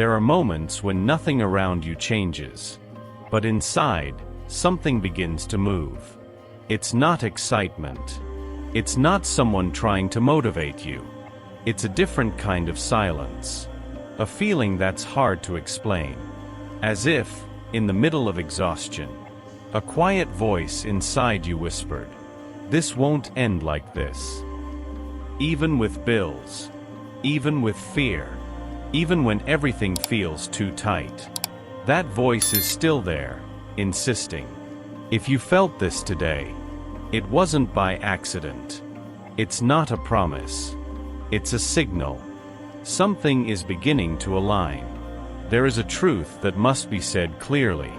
There are moments when nothing around you changes. But inside, something begins to move. It's not excitement. It's not someone trying to motivate you. It's a different kind of silence. A feeling that's hard to explain. As if, in the middle of exhaustion, a quiet voice inside you whispered, "This won't end like this." Even with bills. Even with fear. Even when everything feels too tight. That voice is still there, insisting. If you felt this today, it wasn't by accident. It's not a promise. It's a signal. Something is beginning to align. There is a truth that must be said clearly.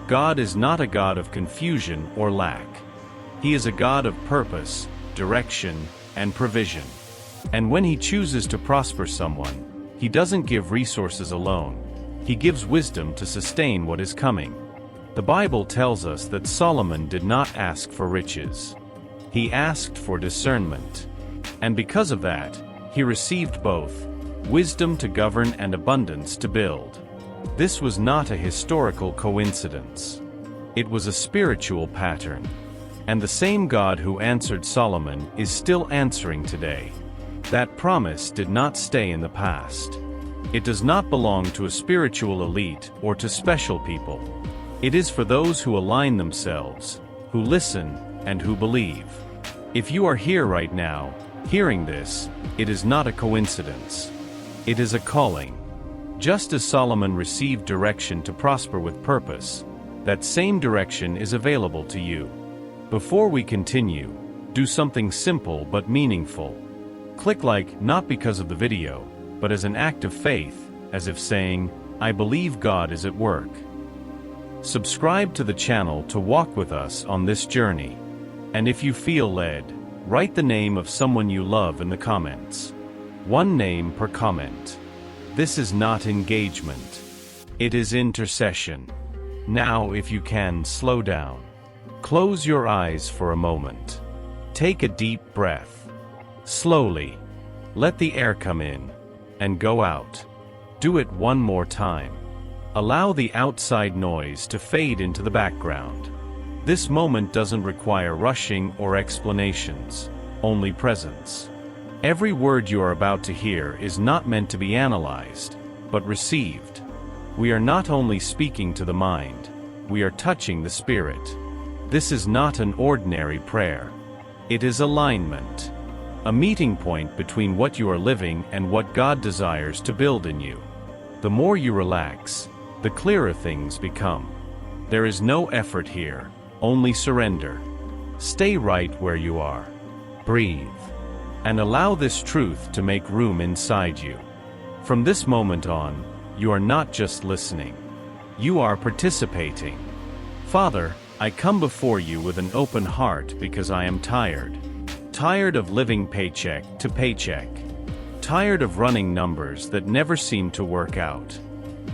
God is not a God of confusion or lack. He is a God of purpose, direction, and provision. And when He chooses to prosper someone, He doesn't give resources alone. He gives wisdom to sustain what is coming. The Bible tells us that Solomon did not ask for riches. He asked for discernment. And because of that, he received both, wisdom to govern and abundance to build. This was not a historical coincidence. It was a spiritual pattern. And the same God who answered Solomon is still answering today. That promise did not stay in the past. It does not belong to a spiritual elite or to special people. It is for those who align themselves, who listen, and who believe. If you are here right now, hearing this, it is not a coincidence. It is a calling. Just as Solomon received direction to prosper with purpose, that same direction is available to you. Before we continue, do something simple but meaningful. Click like not because of the video, but as an act of faith, as if saying, "I believe God is at work." Subscribe to the channel to walk with us on this journey. And if you feel led, write the name of someone you love in the comments. One name per comment. This is not engagement. It is intercession. Now, if you can, slow down. Close your eyes for a moment. Take a deep breath. Slowly. Let the air come in and go out. Do it one more time. Allow the outside noise to fade into the background. This moment doesn't require rushing or explanations, only presence. Every word you are about to hear is not meant to be analyzed, but received. We are not only speaking to the mind, we are touching the spirit. This is not an ordinary prayer. It is alignment. A meeting point between what you are living and what God desires to build in you. The more you relax, the clearer things become. There is no effort here, only surrender. Stay right where you are. Breathe. And allow this truth to make room inside you. From this moment on, you are not just listening. You are participating. Father, I come before you with an open heart because I am tired. Tired of living paycheck to paycheck. Tired of running numbers that never seem to work out.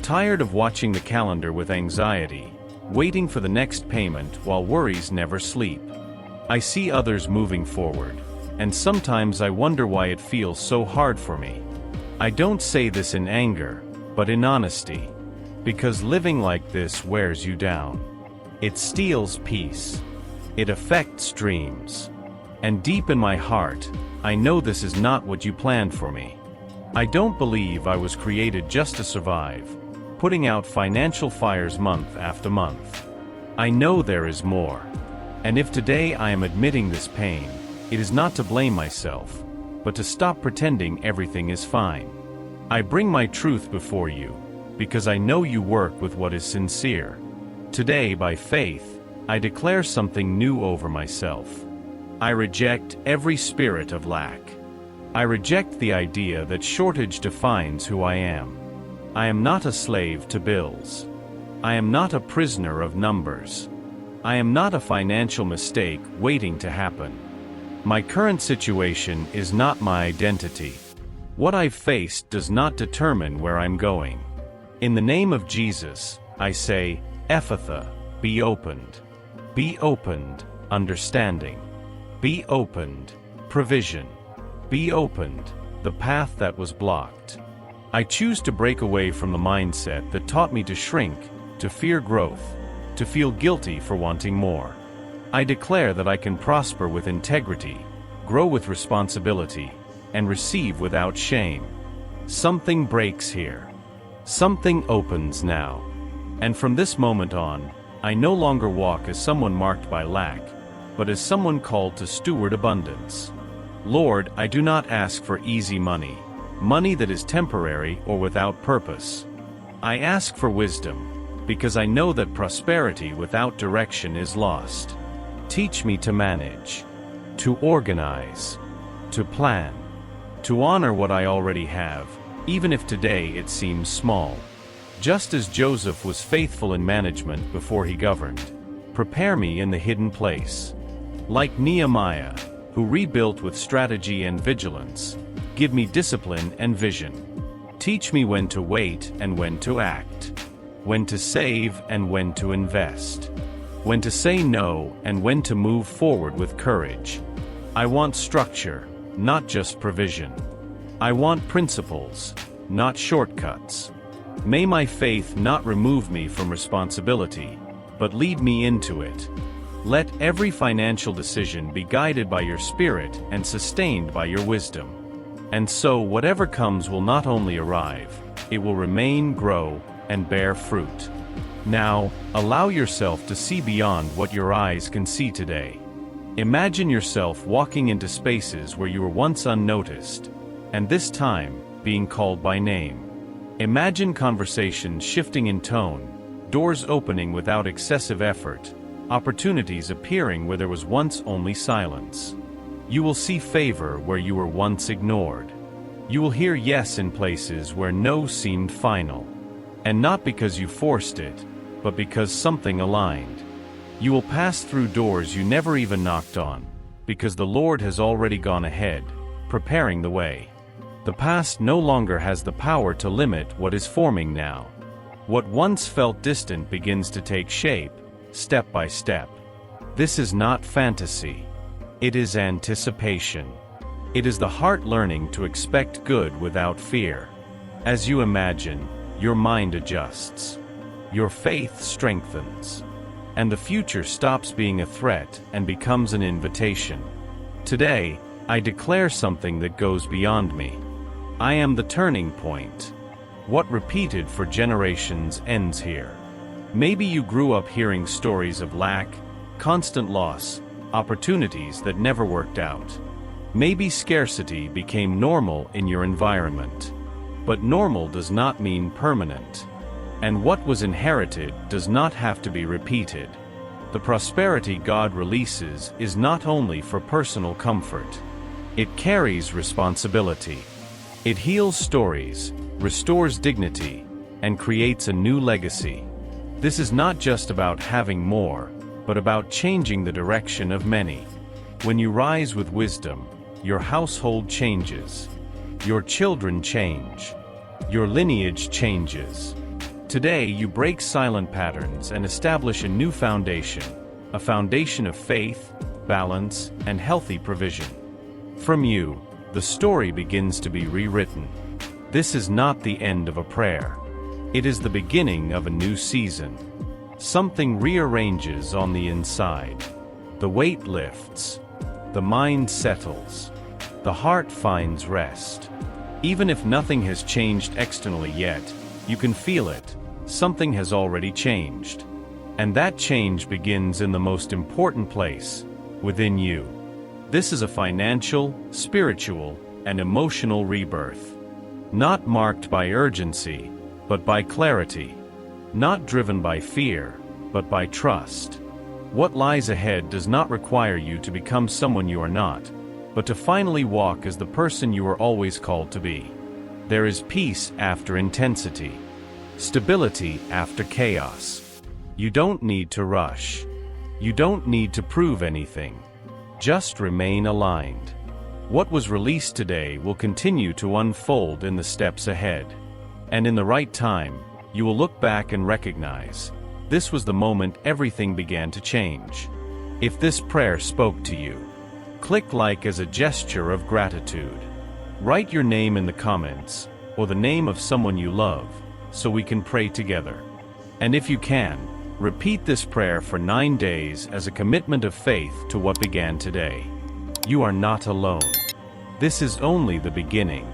Tired of watching the calendar with anxiety, waiting for the next payment while worries never sleep. I see others moving forward, and sometimes I wonder why it feels so hard for me. I don't say this in anger, but in honesty. Because living like this wears you down. It steals peace. It affects dreams. And deep in my heart, I know this is not what you planned for me. I don't believe I was created just to survive, putting out financial fires month after month. I know there is more. And if today I am admitting this pain, it is not to blame myself, but to stop pretending everything is fine. I bring my truth before you, because I know you work with what is sincere. Today, by faith, I declare something new over myself. I reject every spirit of lack. I reject the idea that shortage defines who I am. I am not a slave to bills. I am not a prisoner of numbers. I am not a financial mistake waiting to happen. My current situation is not my identity. What I've faced does not determine where I'm going. In the name of Jesus, I say, EFFATHA, be opened. Be opened, understanding. Be opened, provision. Be opened, the path that was blocked. I choose to break away from the mindset that taught me to shrink, to fear growth, to feel guilty for wanting more. I declare that I can prosper with integrity, grow with responsibility, and receive without shame. Something breaks here. Something opens now. And from this moment on, I no longer walk as someone marked by lack, but as someone called to steward abundance. Lord, I do not ask for easy money, money that is temporary or without purpose. I ask for wisdom, because I know that prosperity without direction is lost. Teach me to manage, to organize, to plan, to honor what I already have, even if today it seems small. Just as Joseph was faithful in management before he governed, prepare me in the hidden place. Like Nehemiah, who rebuilt with strategy and vigilance, give me discipline and vision. Teach me when to wait and when to act, when to save and when to invest, when to say no and when to move forward with courage. I want structure, not just provision. I want principles, not shortcuts. May my faith not remove me from responsibility, but lead me into it. Let every financial decision be guided by your Spirit and sustained by your wisdom. And so whatever comes will not only arrive, it will remain, grow, and bear fruit. Now, allow yourself to see beyond what your eyes can see today. Imagine yourself walking into spaces where you were once unnoticed, and this time, being called by name. Imagine conversations shifting in tone, doors opening without excessive effort, opportunities appearing where there was once only silence. You will see favor where you were once ignored. You will hear yes in places where no seemed final. And not because you forced it, but because something aligned. You will pass through doors you never even knocked on, because the Lord has already gone ahead, preparing the way. The past no longer has the power to limit what is forming now. What once felt distant begins to take shape, step by step. This is not fantasy. It is anticipation. It is the heart learning to expect good without fear. As you imagine, your mind adjusts. Your faith strengthens. And the future stops being a threat and becomes an invitation. Today, I declare something that goes beyond me. I am the turning point. What repeated for generations ends here. Maybe you grew up hearing stories of lack, constant loss, opportunities that never worked out. Maybe scarcity became normal in your environment. But normal does not mean permanent. And what was inherited does not have to be repeated. The prosperity God releases is not only for personal comfort. It carries responsibility. It heals stories, restores dignity, and creates a new legacy. This is not just about having more, but about changing the direction of many. When you rise with wisdom, your household changes. Your children change. Your lineage changes. Today you break silent patterns and establish a new foundation, a foundation of faith, balance, and healthy provision. From you, the story begins to be rewritten. This is not the end of a prayer. It is the beginning of a new season. Something rearranges on the inside. The weight lifts. The mind settles. The heart finds rest. Even if nothing has changed externally yet, you can feel it. Something has already changed. And that change begins in the most important place, within you. This is a financial, spiritual, and emotional rebirth. Not marked by urgency, but by clarity. Not driven by fear, but by trust. What lies ahead does not require you to become someone you are not, but to finally walk as the person you were always called to be. There is peace after intensity. Stability after chaos. You don't need to rush. You don't need to prove anything. Just remain aligned. What was released today will continue to unfold in the steps ahead. And in the right time, you will look back and recognize, this was the moment everything began to change. If this prayer spoke to you, click like as a gesture of gratitude. Write your name in the comments, or the name of someone you love, so we can pray together. And if you can, repeat this prayer for 9 days as a commitment of faith to what began today. You are not alone. This is only the beginning.